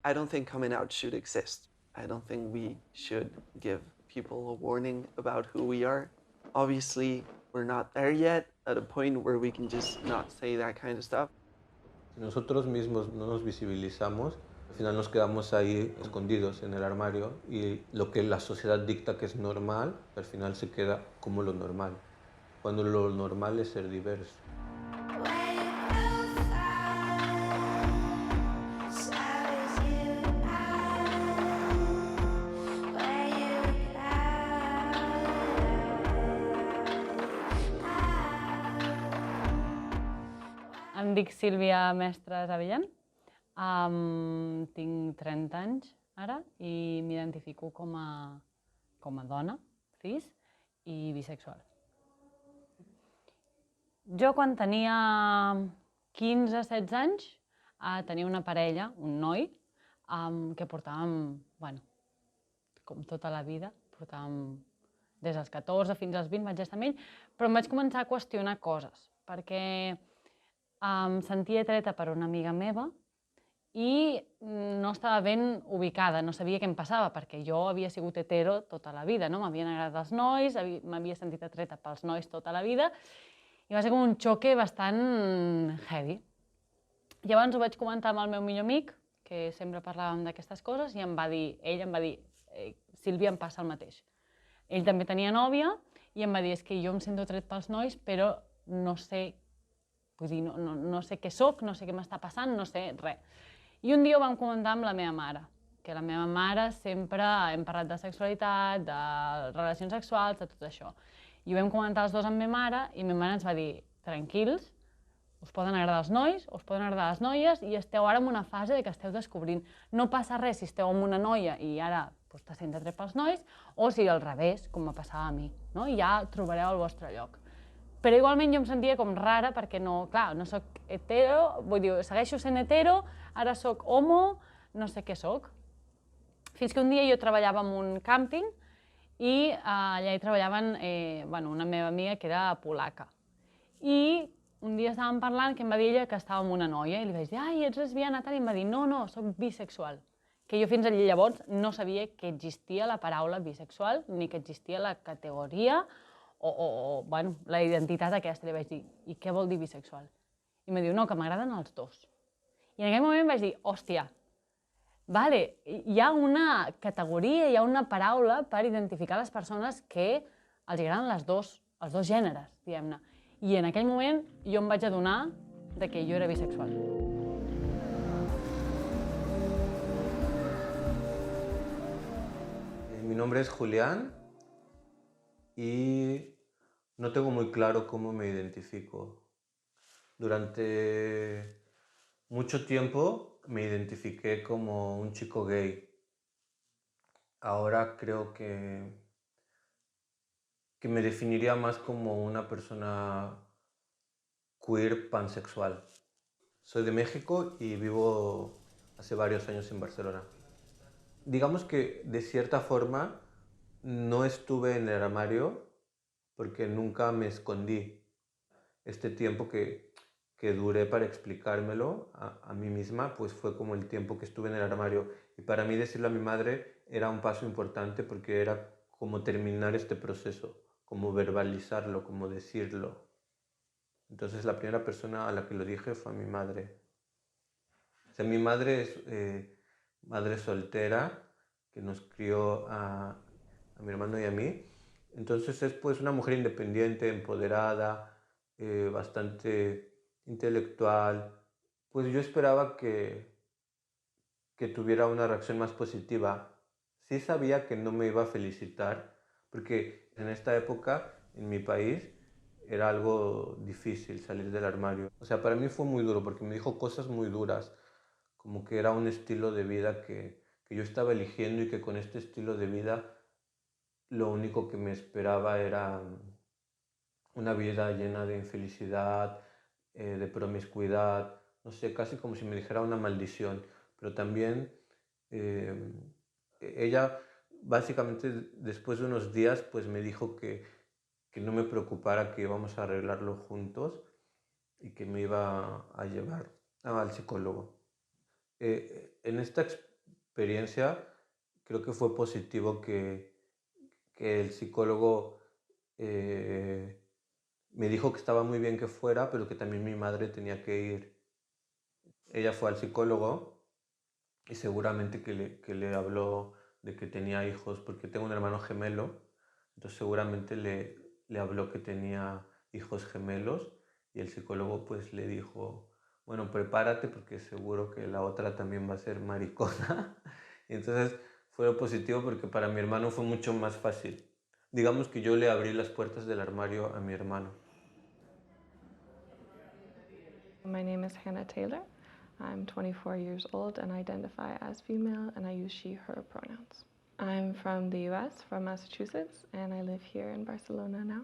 I don't think coming out should exist. I don't think we should give people a warning about who we are. Obviously, we're not there yet at a point where we can just not say that kind of stuff. Si nosotros mismos no nos visibilizamos, al final nos quedamos ahí escondidos en el armario y lo que la sociedad dicta que es normal, al final se queda como lo normal, cuando lo normal es ser diverso. Em dic Sílvia Mestres Avellan, tinc 30 anys ara i m'identifico com a dona, cis i bisexual. Jo quan tenia 15-16 anys tenia una parella, un noi, que portàvem, bueno, com tota la vida, portàvem des dels 14 fins als 20 vaig estar amb ell, però em vaig començar a qüestionar coses, perquè em sentia atreta per una amiga meva i no estava ben ubicada, no sabia què em passava, perquè jo havia sigut hetero tota la vida, no? M'havien agradat els nois, m'havia sentit atreta pels nois tota la vida, i va ser com un xoque bastant heavy. Llavors ho vaig comentar amb el meu millor amic, que sempre parlàvem d'aquestes coses, i ell em va dir, Sílvia, em passa el mateix. Ell també tenia nòvia i em va dir, és que jo em sento atret pels nois, però no sé, vull dir, no sé què soc, no sé què m'està passant, no sé res. I un dia ho vam comentar amb la meva mare, que la meva mare sempre hem parlat de sexualitat, de relacions sexuals, de tot això. I ho vam comentar els dos amb meva mare i meva mare ens va dir, tranquils, us poden agradar els nois, us poden agradar les noies i esteu ara en una fase de que esteu descobrint. No passa res si esteu amb una noia i ara te sents atret pels nois, o si al revés, com me passava a mi, no? I ja trobareu el vostre lloc. Però igualment jo em sentia com rara perquè no, clar, no soc hetero, vull dir, segueixo sent hetero, ara soc homo, no sé què soc. Fins que un dia jo treballava en un càmping i allà hi treballaven una meva amiga que era polaca. I un dia estàvem parlant que em va dir ella que estava amb una noia i li vaig dir, ai, ets lesbiana, tal, i em va dir, no, soc bisexual. Que jo fins llavors no sabia que existia la paraula bisexual ni que existia la categoria o la identitat aquesta. Li vaig dir, i què vol dir bisexual? I em va dir, no, que m'agraden els dos. I en aquell moment vaig dir, hòstia, vale, hi ha una categoria, hi ha una paraula per identificar les persones que els agraden els dos gèneres, diguem-ne. I en aquell moment jo em vaig adonar que jo era bisexual. Mi nombre es Julián y no tengo muy claro cómo me identifico. Durante mucho tiempo me identifiqué como un chico gay. Ahora creo que me definiría más como una persona queer pansexual. Soy de México y vivo hace varios años en Barcelona. Digamos que de cierta forma no estuve en el armario porque nunca me escondí. Este tiempo que duré para explicármelo a mí misma, pues fue como el tiempo que estuve en el armario. Y para mí decirlo a mi madre era un paso importante porque era como terminar este proceso, como verbalizarlo, como decirlo. Entonces la primera persona a la que lo dije fue a mi madre. O sea, mi madre es madre soltera que nos crió a mi hermano y a mí. Entonces es pues una mujer independiente, empoderada, bastante intelectual. Pues yo esperaba que tuviera una reacción más positiva. Sí sabía que no me iba a felicitar, porque en esta época, en mi país, era algo difícil salir del armario. O sea, para mí fue muy duro, porque me dijo cosas muy duras, como que era un estilo de vida que yo estaba eligiendo y que con este estilo de vida lo único que me esperaba era una vida llena de infelicidad, de promiscuidad, no sé, casi como si me dijera una maldición. Pero también ella básicamente después de unos días pues me dijo que no me preocupara, que íbamos a arreglarlo juntos y que me iba a llevar al psicólogo. En esta experiencia, creo que fue positivo que el psicólogo me dijo que estaba muy bien que fuera, pero que también mi madre tenía que ir. Ella fue al psicólogo y seguramente que le habló de que tenía hijos, porque tengo un hermano gemelo, entonces seguramente le habló que tenía hijos gemelos y el psicólogo pues le dijo, bueno, prepárate porque seguro que la otra también va a ser maricona. Y entonces fue positivo porque para mi hermano fue mucho más fácil. Digamos que yo le abrí las puertas del armario a mi hermano. My name is Hannah Taylor. I'm 24 years old and identify as female, and I use she, her pronouns. I'm from the US, from Massachusetts, and I live here in Barcelona now.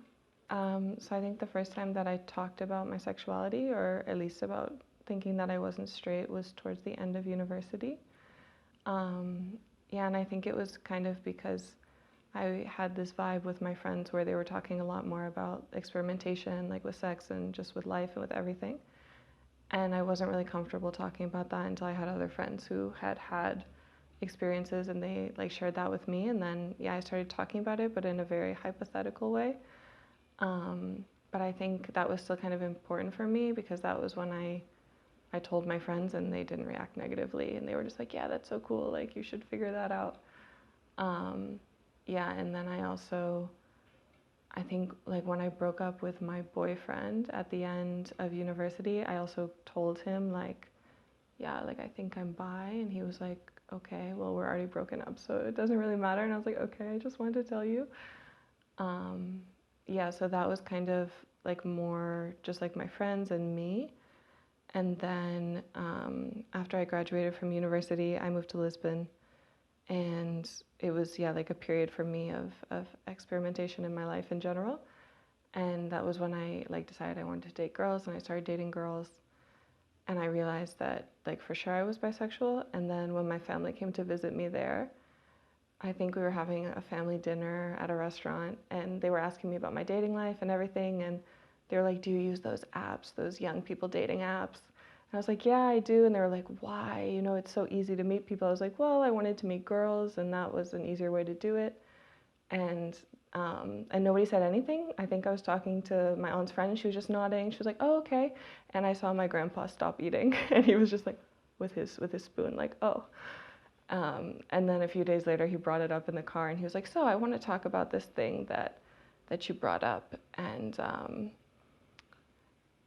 So I think the first time that I talked about my sexuality, or at least about thinking that I wasn't straight, was towards the end of university. Yeah, and I think it was kind of because I had this vibe with my friends where they were talking a lot more about experimentation, like with sex and just with life and with everything. And I wasn't really comfortable talking about that until I had other friends who had had experiences and they like shared that with me. And then, yeah, I started talking about it, but in a very hypothetical way. But I think that was still kind of important for me because that was when I told my friends and they didn't react negatively. And they were just like, yeah, that's so cool. Like, you should figure that out. Yeah, and then I think like when I broke up with my boyfriend at the end of university, I also told him like, yeah, like I think I'm bi, and he was like, okay, well we're already broken up, so it doesn't really matter. And I was like, okay, I just wanted to tell you. Yeah, so that was kind of like more just like my friends and me. And then after I graduated from university, I moved to Lisbon, and it was like a period for me of experimentation in my life in general. And that was when I like decided I wanted to date girls, and I started dating girls, and I realized that like for sure I was bisexual. And then when my family came to visit me there, I think we were having a family dinner at a restaurant, and they were asking me about my dating life and everything, and they were like, do you use those apps, those young people dating apps? And I was like, yeah, I do. And they were like, why? You know, it's so easy to meet people. I was like, well, I wanted to meet girls, and that was an easier way to do it. And nobody said anything. I think I was talking to my aunt's friend, and she was just nodding. She was like, oh, okay. And I saw my grandpa stop eating, and he was just like with his spoon, like, oh. And then a few days later, he brought it up in the car, and he was like, so I want to talk about this thing that you brought up.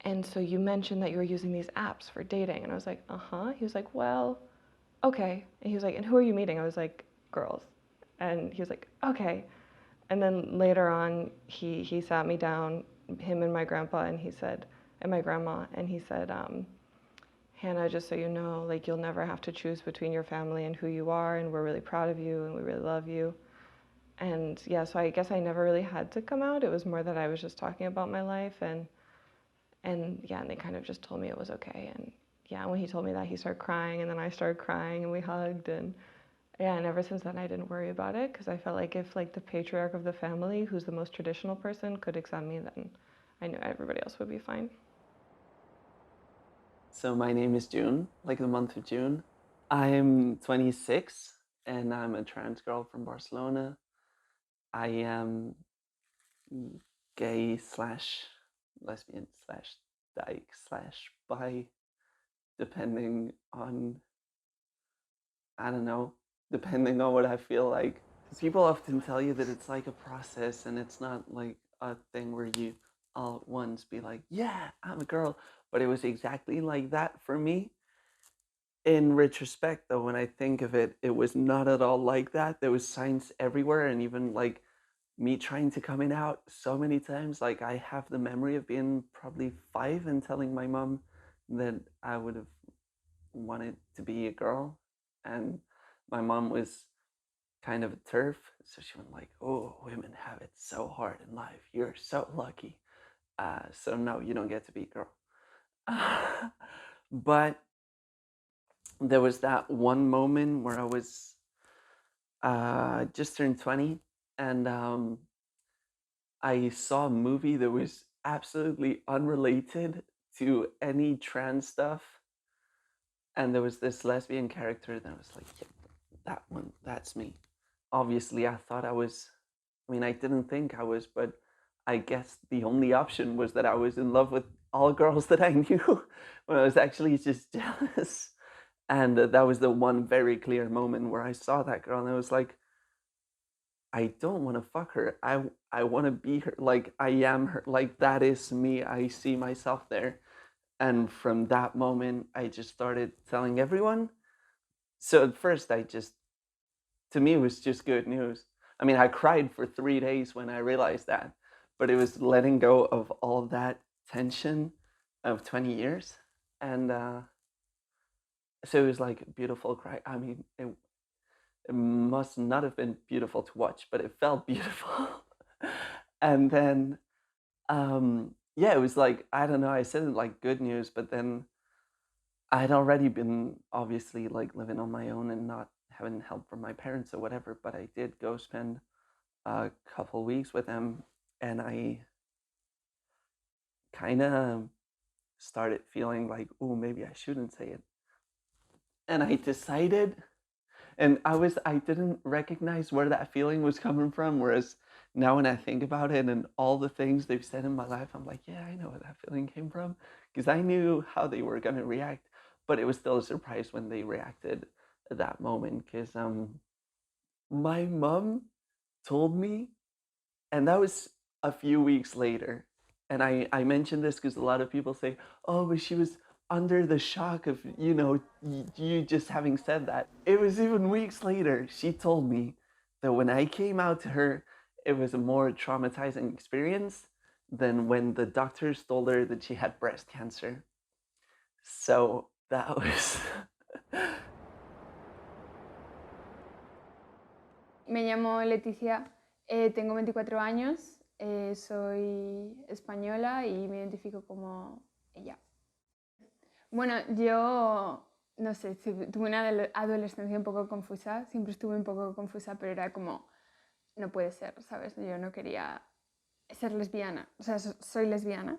And so you mentioned that you were using these apps for dating. And I was like, uh-huh. He was like, well, okay. And he was like, and who are you meeting? I was like, girls. And he was like, okay. And then later on, he sat me down, him and my grandpa, and he said, and my grandma, and he said, Hannah, just so you know, like you'll never have to choose between your family and who you are, and we're really proud of you, and we really love you. And yeah, so I guess I never really had to come out. It was more that I was just talking about my life, and yeah, and they kind of just told me it was okay. And yeah, when he told me that, he started crying, and then I started crying, and we hugged, and yeah, and ever since then I didn't worry about it because I felt like if like the patriarch of the family, who's the most traditional person, could accept me, then I knew everybody else would be fine. So my name is June, like the month of June. I'm 26 and I'm a trans girl from Barcelona. I am gay slash lesbian slash dyke slash bi, depending on, I don't know, depending on what I feel like. Because people often tell you that it's like a process and it's not like a thing where you all at once be like, yeah, I'm a girl. But it was exactly like that for me. In retrospect, though, when I think of it, it was not at all like that. There was signs everywhere, and even like me trying to coming out so many times. Like I have the memory of being probably 5 and telling my mom that I would have wanted to be a girl, and my mom was kind of a turf, so she went like, "Oh, women have it so hard in life. You're so lucky. So no, you don't get to be a girl." But there was that one moment where I was just turned 20, and I saw a movie that was absolutely unrelated to any trans stuff. And there was this lesbian character that I was like, yeah, that one, that's me. Obviously, I thought I was, I mean, I didn't think I was, but I guess the only option was that I was in love with all girls that I knew when I was actually just jealous. And that was the one very clear moment where I saw that girl and I was like, I don't want to fuck her. I want to be her. Like I am her. Like that is me. I see myself there. And from that moment, I just started telling everyone. So at first, to me, it was just good news. I mean, I cried for 3 days when I realized that, but it was letting go of all that tension of 20 years. And so it was like a beautiful cry. I mean, it must not have been beautiful to watch, but it felt beautiful. And then, yeah, it was like, I don't know, I said it like good news, but then I had already been obviously like living on my own and not having help from my parents or whatever, but I did go spend a couple weeks with them and I kind of started feeling like, oh, maybe I shouldn't say it. And I decided, and I didn't recognize where that feeling was coming from. Whereas now when I think about it and all the things they've said in my life, I'm like, yeah, I know where that feeling came from because I knew how they were going to react. But it was still a surprise when they reacted at that moment because my mom told me, and that was a few weeks later. And I mentioned this because a lot of people say, oh, but she was under the shock of, you just having said that. It was even weeks later, she told me that when I came out to her, it was a more traumatizing experience than when the doctors told her that she had breast cancer. So that was. Me llamo Leticia, tengo 24 años, soy española y me identifico como ella. Bueno, yo, no sé, tuve una adolescencia un poco confusa, siempre estuve un poco confusa, pero era como, no puede ser, ¿sabes? Yo no quería ser lesbiana, o sea, soy lesbiana,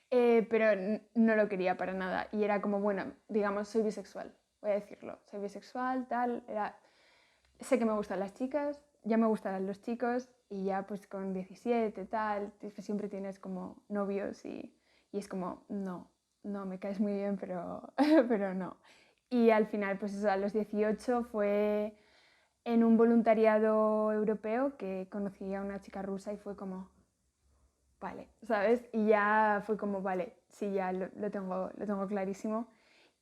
pero no lo quería para nada. Y era como, bueno, digamos, soy bisexual, voy a decirlo, soy bisexual, tal, sé que me gustan las chicas, ya me gustarán los chicos y ya pues con 17 tal, siempre tienes como novios y es como, no, me caes muy bien, pero, pero no. Y al final pues eso, a los 18 fue en un voluntariado europeo que conocí a una chica rusa y fue como, vale, ¿sabes? Y ya fue como, vale, sí, ya lo tengo clarísimo.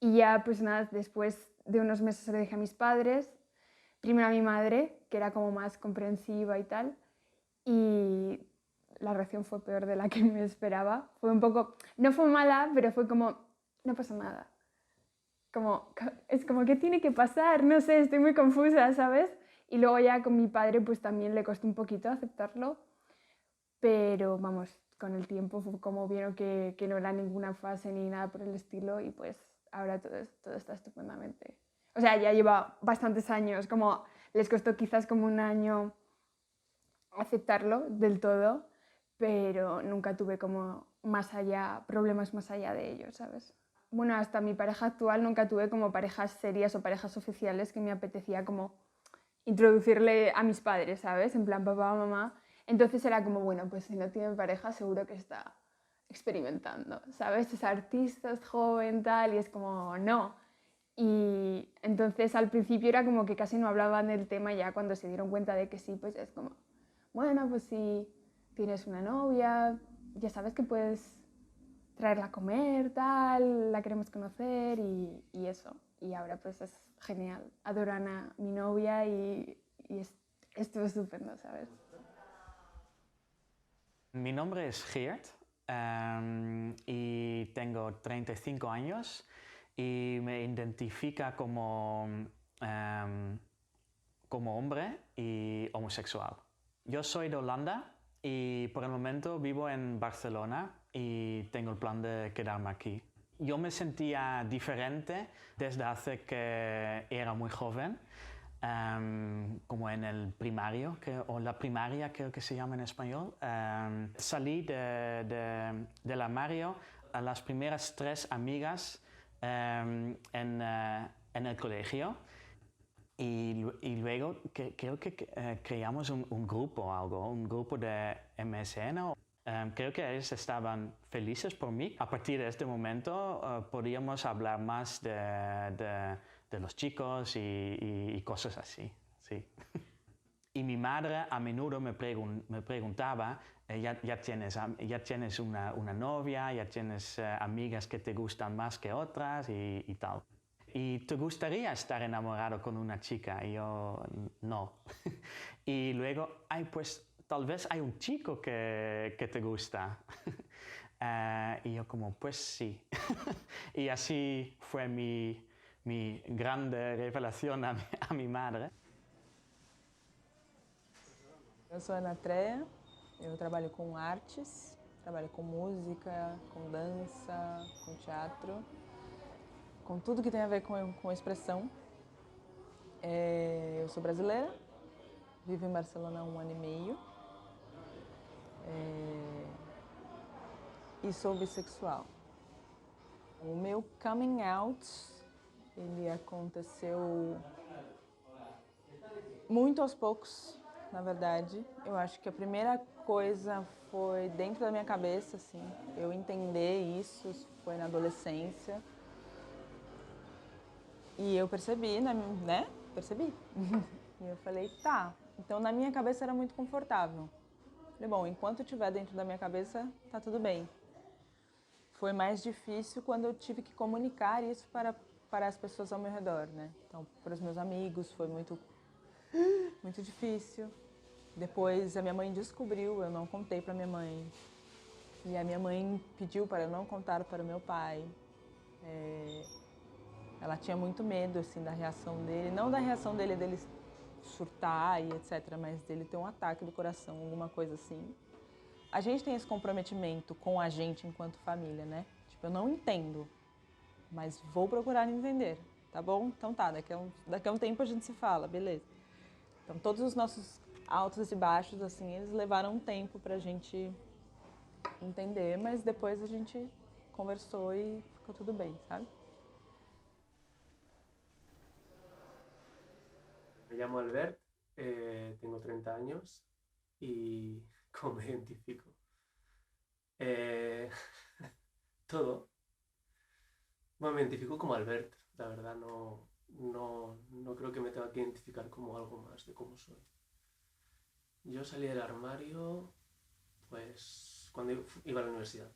Y ya pues nada, después de unos meses se lo dije a mis padres, primero a mi madre, que era como más comprensiva y tal, y la reacción fue peor de la que me esperaba. Fue un poco, no fue mala, pero fue como, no pasa nada. Es como, ¿qué tiene que pasar? No sé, estoy muy confusa, ¿sabes? Y luego ya con mi padre pues también le costó un poquito aceptarlo, pero vamos, con el tiempo fue como vieron que no era ninguna fase ni nada por el estilo y pues ahora todo está estupendamente. O sea, ya lleva bastantes años, como les costó quizás como un año aceptarlo del todo, pero nunca tuve como problemas más allá de ello, ¿sabes? Bueno, hasta mi pareja actual nunca tuve como parejas serias o parejas oficiales que me apetecía como introducirle a mis padres, ¿sabes? En plan papá, mamá. Entonces era como, bueno, pues si no tiene pareja seguro que está experimentando, ¿sabes? Es artista, es joven, tal, y es como, no. Y entonces al principio era como que casi no hablaban del tema, ya cuando se dieron cuenta de que sí, pues es como, bueno, pues si tienes una novia, ya sabes que puedes traerla a comer, tal, la queremos conocer y eso. Y ahora pues es genial, adoran a mi novia y esto es estupendo, ¿sabes? Mi nombre es Geert y tengo 35 años y me identifica como hombre y homosexual. Yo soy de Holanda y por el momento vivo en Barcelona y tengo el plan de quedarme aquí. Yo me sentía diferente desde hace que era muy joven, como en el primario, o la primaria creo que se llama en español. Salí del armario a las primeras 3 amigas en el colegio. Y luego creo que creamos un grupo o algo, un grupo de MSN. Creo que ellos estaban felices por mí. A partir de este momento podíamos hablar más de los chicos y cosas así. Sí. Y mi madre a menudo me preguntaba, ya tienes una novia, ya tienes amigas que te gustan más que otras y tal. ¿Y te gustaría estar enamorado con una chica? Y yo, no. Y luego, pues tal vez hay un chico que te gusta. Y yo como, pues sí. Y así fue mi grande revelación a mi madre. Eu sou a Ana Treia, eu trabalho com artes, trabalho com música, com dança, com teatro, com tudo que tem a ver com expressão. Eu sou brasileira, vivo em Barcelona há 1 ano e meio e sou bissexual. O meu coming out, ele aconteceu muito aos poucos, na verdade. Eu acho que a primeira coisa foi dentro da minha cabeça, assim, eu entender isso, foi na adolescência. E eu percebi, né? Percebi. E eu falei, tá. Então na minha cabeça era muito confortável. Falei, bom, enquanto estiver dentro da minha cabeça, tá tudo bem. Foi mais difícil quando eu tive que comunicar isso para as pessoas ao meu redor, né? Então, para os meus amigos foi muito difícil. Depois a minha mãe descobriu, eu não contei para minha mãe. E a minha mãe pediu para eu não contar para o meu pai. Ela tinha muito medo, assim, da reação dele. Não da reação dele surtar e etc., mas dele ter um ataque do coração, alguma coisa assim. A gente tem esse comprometimento com a gente enquanto família, né? Tipo, eu não entendo, mas vou procurar entender, tá bom? Então tá, daqui a um tempo a gente se fala, beleza. Então todos os nossos altos e baixos, assim, eles levaram um tempo pra gente entender, mas depois a gente conversou e ficou tudo bem, sabe? Me llamo Albert, tengo 30 años y ¿cómo me identifico? Todo. Bueno, me identifico como Albert, la verdad, no creo que me tenga que identificar como algo más de cómo soy. Yo salí del armario, pues, cuando iba a la universidad.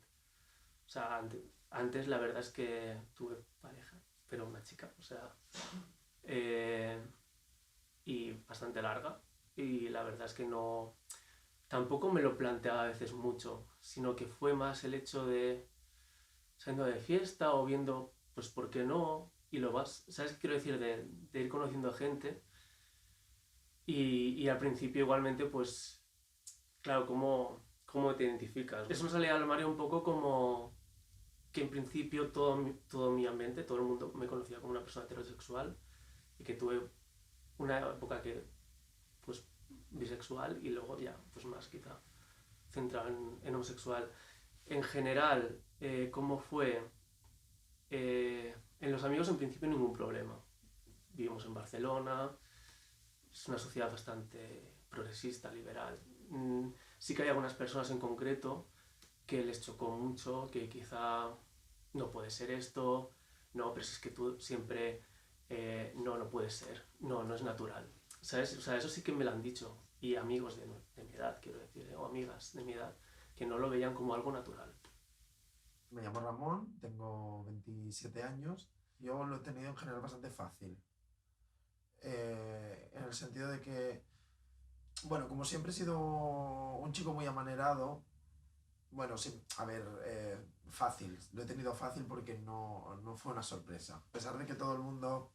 O sea, antes la verdad es que tuve pareja, pero una chica, o sea, y bastante larga. Y la verdad es que tampoco me lo planteaba a veces mucho, sino que fue más el hecho de saliendo de fiesta o viendo, pues, ¿por qué no? Y lo vas, ¿sabes qué quiero decir? De ir conociendo gente. Y al principio igualmente, pues, claro, ¿cómo te identificas? Eso me salía al armario un poco como que en principio todo mi ambiente, todo el mundo me conocía como una persona heterosexual y que tuve una época que, pues, bisexual y luego ya, pues más quizá centrado en homosexual. En general, ¿cómo fue? En los amigos en principio ningún problema. Vivimos en Barcelona, es una sociedad bastante progresista, liberal. Sí que hay algunas personas en concreto que les chocó mucho, que quizá no puede ser esto, no, pero es que tú siempre, no puede ser, no es natural. ¿Sabes? O sea, eso sí que me lo han dicho. Y amigos de mi edad, quiero decir, o amigas de mi edad, que no lo veían como algo natural. Me llamo Ramón, tengo 27 años. Yo lo he tenido en general bastante fácil. En el sentido de que, bueno, como siempre he sido un chico muy amanerado, bueno, sí, a ver, fácil. Lo he tenido fácil porque no fue una sorpresa. A pesar de que todo el mundo,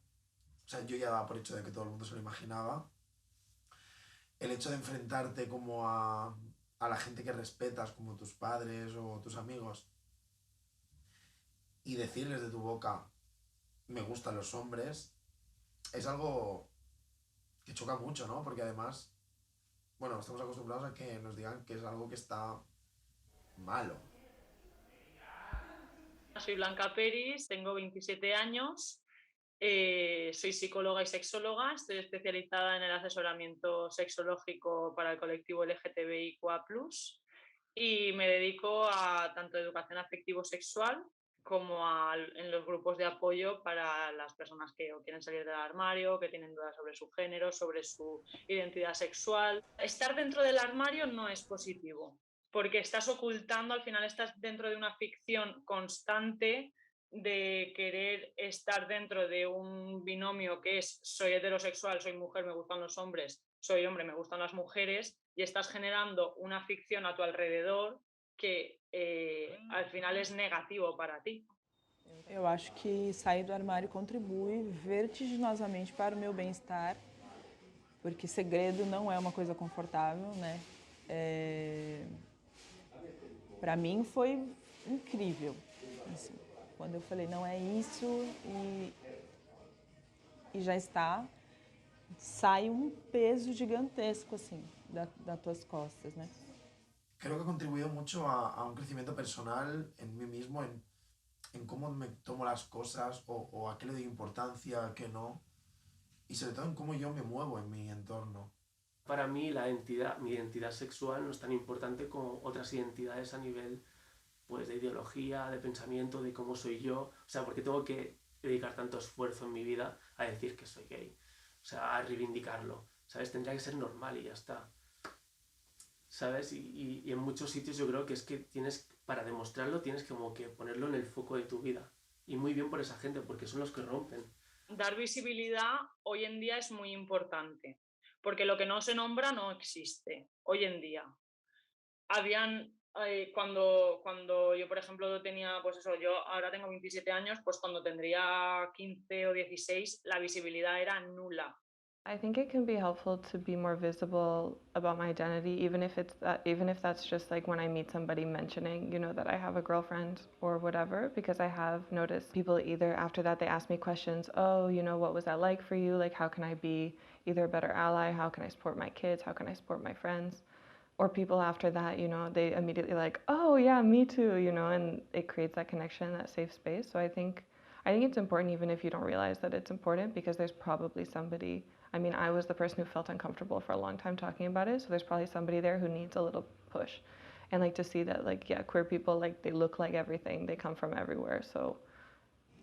o sea, yo ya daba por hecho de que todo el mundo se lo imaginaba, el hecho de enfrentarte como a la gente que respetas, como tus padres o tus amigos, y decirles de tu boca, me gustan los hombres, es algo que choca mucho, ¿no? Porque además, bueno, estamos acostumbrados a que nos digan que es algo que está malo. Soy Blanca Peris, tengo 27 años, Soy psicóloga y sexóloga, estoy especializada en el asesoramiento sexológico para el colectivo LGTBIQA+, y me dedico a tanto educación afectivo-sexual como en los grupos de apoyo para las personas que o quieren salir del armario, que tienen dudas sobre su género, sobre su identidad sexual. Estar dentro del armario no es positivo, porque estás ocultando, al final estás dentro de una ficción constante de querer estar dentro de un binomio que es soy heterosexual, soy mujer, me gustan los hombres, soy hombre, me gustan las mujeres, y estás generando una ficción a tu alrededor que al final es negativo para ti. Eu acho que sair do armário contribui vertiginosamente para o meu bem-estar, porque segredo não é uma coisa confortável, né? Para mim foi incrível, assim, quando eu falei não é isso e já está, sai peso gigantesco assim das tuas costas, né? Creo que ha contribuido mucho a un crecimiento personal en mí mismo, en cómo me tomo las cosas o a qué le doy importancia, a qué no, y sobre todo en cómo yo me muevo en mi entorno. Para mí mi identidad sexual no es tan importante como otras identidades a nivel pues, de ideología, de pensamiento, de cómo soy yo. O sea, ¿por qué tengo que dedicar tanto esfuerzo en mi vida a decir que soy gay? O sea, a reivindicarlo. ¿Sabes? Tendría que ser normal y ya está. ¿Sabes? Y en muchos sitios yo creo que es que para demostrarlo tienes como que ponerlo en el foco de tu vida. Y muy bien por esa gente, porque son los que rompen. Dar visibilidad hoy en día es muy importante, porque lo que no se nombra no existe hoy en día. Cuando yo, por ejemplo, tenía, pues eso, yo ahora tengo 27 años, pues cuando tendría 15 o 16, la visibilidad era nula. I think it can be helpful to be more visible about my identity, even if that's just like when I meet somebody mentioning, you know, that I have a girlfriend or whatever, because I have noticed people either after that they ask me questions, oh, you know, what was that like for you? Like, how can I be either a better ally? How can I support my kids? How can I support my friends? Or people after that, you know, they immediately like, oh yeah, me too, you know, and it creates that connection, that safe space. So I think it's important even if you don't realize that it's important, because there's probably somebody, I mean, I was the person who felt uncomfortable for a long time talking about it, so there's probably somebody there who needs a little push. And like to see that, like, yeah, queer people, like, they look like everything, they come from everywhere, so.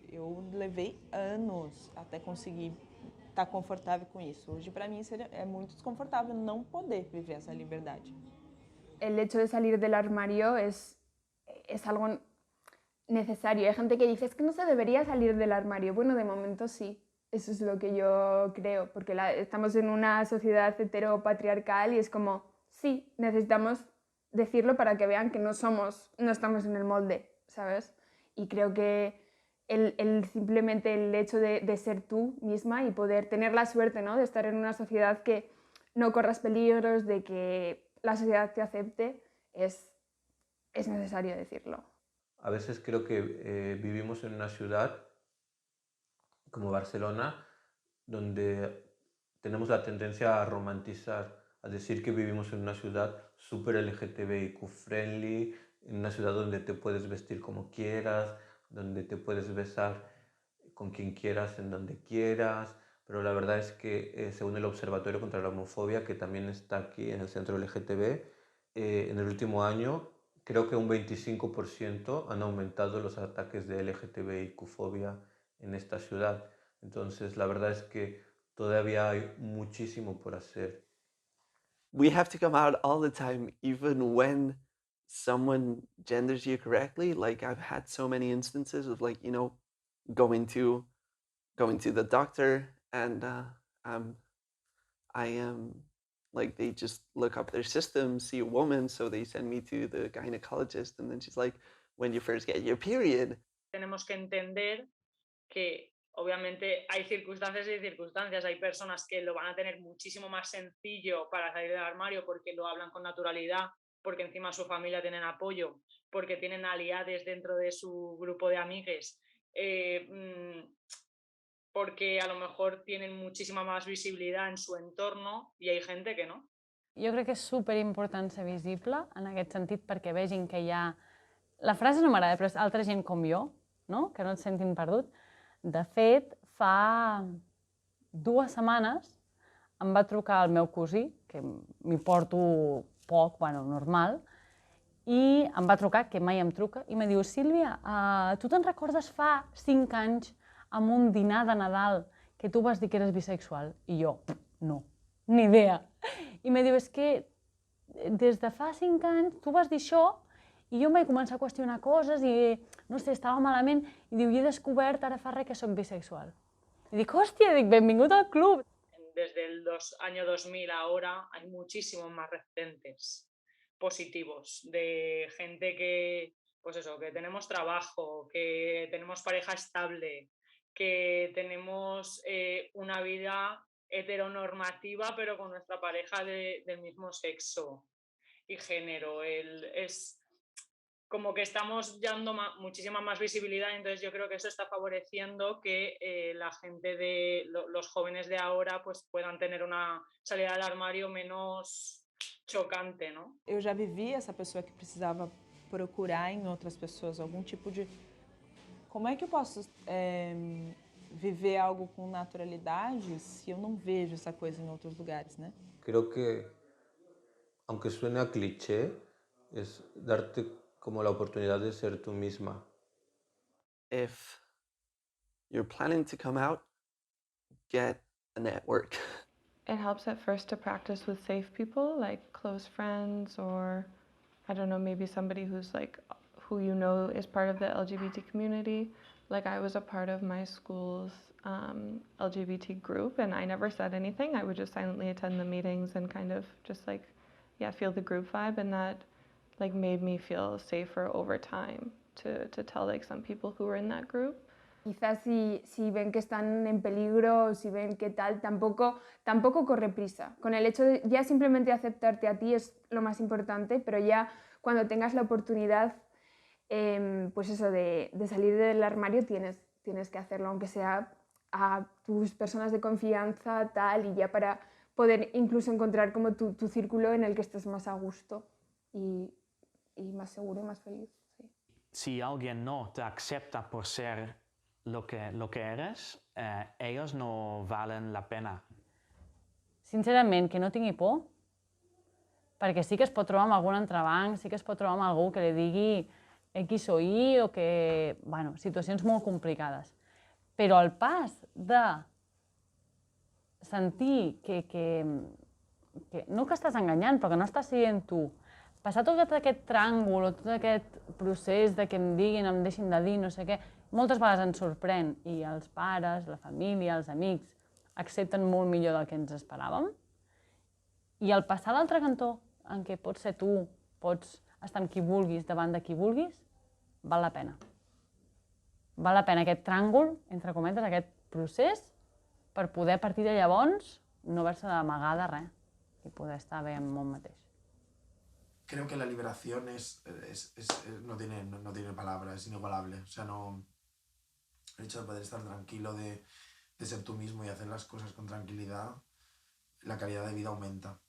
Eu levei anos até conseguir estar confortável com isso. Hoje, para mim, é muito desconfortável não poder viver essa liberdade. El hecho de salir del armario es algo necesario. Hay gente que dice, es que no se debería salir del armario. Bueno, de momento sí. Eso es lo que yo creo, porque estamos en una sociedad heteropatriarcal y es como, sí, necesitamos decirlo para que vean que no estamos en el molde, ¿sabes? Y creo que simplemente el hecho de ser tú misma y poder tener la suerte, ¿no?, de estar en una sociedad que no corras peligros, de que la sociedad te acepte, es necesario decirlo. A veces creo que vivimos en una ciudad como Barcelona, donde tenemos la tendencia a romantizar, a decir que vivimos en una ciudad súper LGTBIQ friendly, en una ciudad donde te puedes vestir como quieras, donde te puedes besar con quien quieras, en donde quieras, pero la verdad es que según el Observatorio contra la Homofobia, que también está aquí en el centro LGTB, en el último año creo que un 25% han aumentado los ataques de LGTBIQ-fobia en esta ciudad. Entonces, la verdad es que todavía hay muchísimo por hacer. We have to come out all the time, even when someone genders you correctly. Like, I've had so many instances of, like, you know, going to the doctor and I am like, they just look up their system, see a woman, so they send me to the gynecologist, and then she's like, when you first get your period. Tenemos que entender que obviamente hay circunstancias y circunstancias. Hay personas que lo van a tener muchísimo más sencillo para salir del armario porque lo hablan con naturalidad, porque encima su familia tienen apoyo, porque tienen aliados dentro de su grupo de amigues, porque a lo mejor tienen muchísima más visibilitat en su entorno i hi ha gent que no. Jo crec que és superimportant ser visible en aquest sentit perquè vegin que hi ha... La frase no m'agrada, però és altra gent com jo, no? Que no et sentin perdut. De fet, fa 2 setmanes em va trucar el meu cosí, que m'hi porto poc, bueno, normal, i em va trucar, que mai em truca, i me diu, Sílvia, tu te'n recordes fa 5 anys amb un dinar de Nadal que tu vas dir que eres bisexual? I jo, no, ni idea. I me diu, és que des de fa 5 anys tu vas dir això i jo em vaig començar a qüestionar coses i, no sé, estava malament, i diu, i he descobert ara fa res que soc bisexual. I dic, hòstia, benvingut al club. Desde el año 2000 a ahora hay muchísimos más referentes positivos de gente que, pues eso, que tenemos trabajo, que tenemos pareja estable, que tenemos una vida heteronormativa pero con nuestra pareja del mismo sexo y género. Es como que estamos dando muchísima más visibilidad, entonces yo creo que eso está favoreciendo que la gente los jóvenes de ahora pues puedan tener una salida del armario menos chocante, ¿no? Eu já vivi essa pessoa que precisava procurar em outras pessoas algum tipo de... Como é que eu posso viver algo com naturalidade se eu não vejo essa coisa em outros lugares, né? Creo que, aunque suene a cliché, es darte como la oportunidad de ser tú misma. If you're planning to come out, get a network. It helps at first to practice with safe people, like close friends, or I don't know, maybe somebody who's like, who you know is part of the LGBT community. Like I was a part of my school's LGBT group and I never said anything. I would just silently attend the meetings and kind of just like, yeah, feel the group vibe, and that like made me feel safer over time to tell like some people who were in that group. Quizás si ven que están en peligro, si ven que tal, tampoco corre prisa. Con el hecho de ya simplemente aceptarte a ti es lo más importante, pero ya cuando tengas la oportunidad, pues eso, de salir del armario tienes que hacerlo, aunque sea a tus personas de confianza, tal, y ya para poder incluso encontrar como tu círculo en el que estés más a gusto y más seguro y más feliz. Sí. Si alguien no te acepta por ser lo que eres, ellos no valen la pena. Sincerament, que no tingui por, perquè sí que es pot trobar amb algun entrebanc, sí que es pot trobar amb algú que li digui X o Y o que... Bueno, situacions molt complicades. Però el pas de sentir que no que estàs enganyant, però que no estàs sent tu, passar tot aquest tràngol o tot aquest procés de que em diguin, em deixin de dir, no sé què, moltes vegades ens sorprèn i els pares, la família, els amics accepten molt millor del que ens esperàvem. I el passar a l'altre cantó, en què pots ser tu, pots estar amb qui vulguis, davant de qui vulguis, val la pena. Val la pena aquest tràngol, entre cometes, aquest procés, per poder a partir de llavors no haver-se d'amagar de res i poder estar bé amb un mateix. Creo que la liberación no tiene palabra, es inigualable. O sea, no, el hecho de poder estar tranquilo, de ser tú mismo y hacer las cosas con tranquilidad, la calidad de vida aumenta.